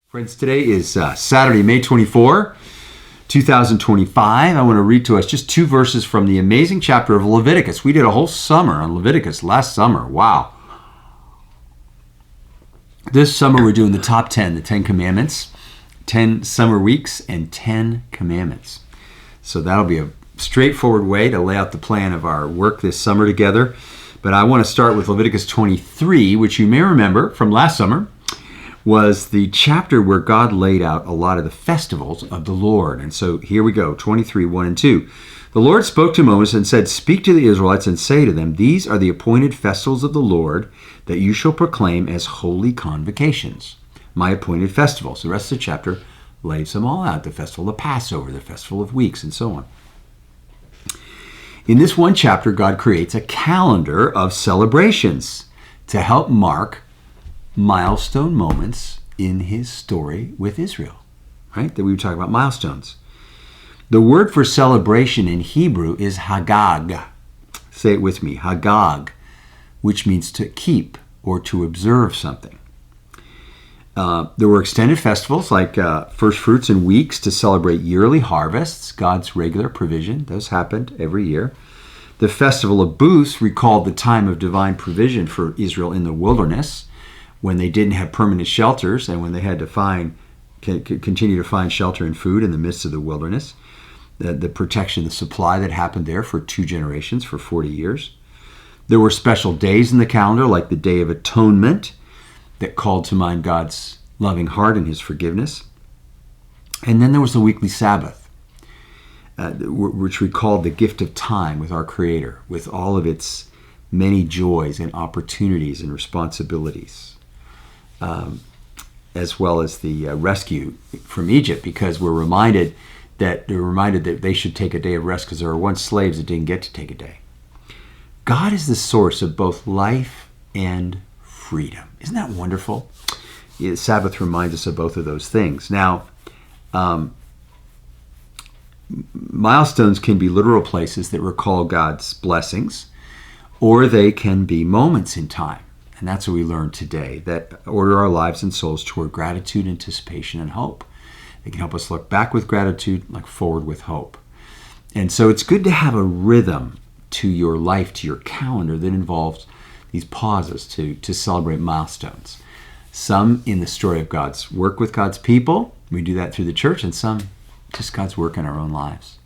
Friends, today is Saturday, May 24, 2025. I want to read to us just two verses from the amazing chapter of Leviticus. We did a whole summer on Leviticus last summer. Wow. This summer we're doing the top 10, the 10 commandments, 10 summer weeks, and 10 commandments. So that'll be a straightforward way to lay out the plan of our work this summer together. But I want to start with Leviticus 23, which you may remember from last summer, was the chapter where God laid out a lot of the festivals of the Lord. And so here we go, 23, 1 and 2. The Lord spoke to Moses and said, "Speak to the Israelites and say to them, these are the appointed festivals of the Lord that you shall proclaim as holy convocations, my appointed festivals." The rest of the chapter lays them all out, the festival of Passover, the festival of weeks, and so on. In this one chapter, God creates a calendar of celebrations to help mark milestone moments in his story with Israel, right? That we would talk about milestones. The word for celebration in Hebrew is Hagag. Say it with me, Hagag, which means to keep or to observe something. There were extended festivals like first fruits and weeks to celebrate yearly harvests, God's regular provision. Those happened every year. The festival of booths recalled the time of divine provision for Israel in the wilderness, when they didn't have permanent shelters and when they had to continue to find shelter and food in the midst of the wilderness. The protection, the supply that happened there for 2 generations, for 40 years. There were special days in the calendar, like the Day of Atonement, that called to mind God's loving heart and his forgiveness. And then there was the weekly Sabbath, which recalled the gift of time with our Creator, with all of its many joys and opportunities and responsibilities. As well as the rescue from Egypt, because we're reminded that they should take a day of rest because there were once slaves that didn't get to take a day. God is the source of both life and freedom. Isn't that wonderful? The Sabbath reminds us of both of those things. Now, milestones can be literal places that recall God's blessings, or they can be moments in time. And that's what we learned today, that order our lives and souls toward gratitude, anticipation, and hope. They can help us look back with gratitude, look forward with hope. And so it's good to have a rhythm to your life, to your calendar, that involves these pauses to celebrate milestones. Some in the story of God's work with God's people. We do that through the church, and some just God's work in our own lives.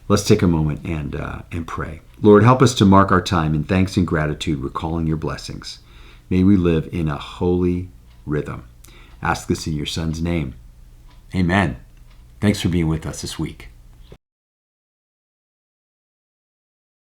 Let's take a moment and pray. Lord, help us to mark our time in thanks and gratitude, recalling your blessings. May we live in a holy rhythm. Ask this in your Son's name. Amen. Thanks for being with us this week.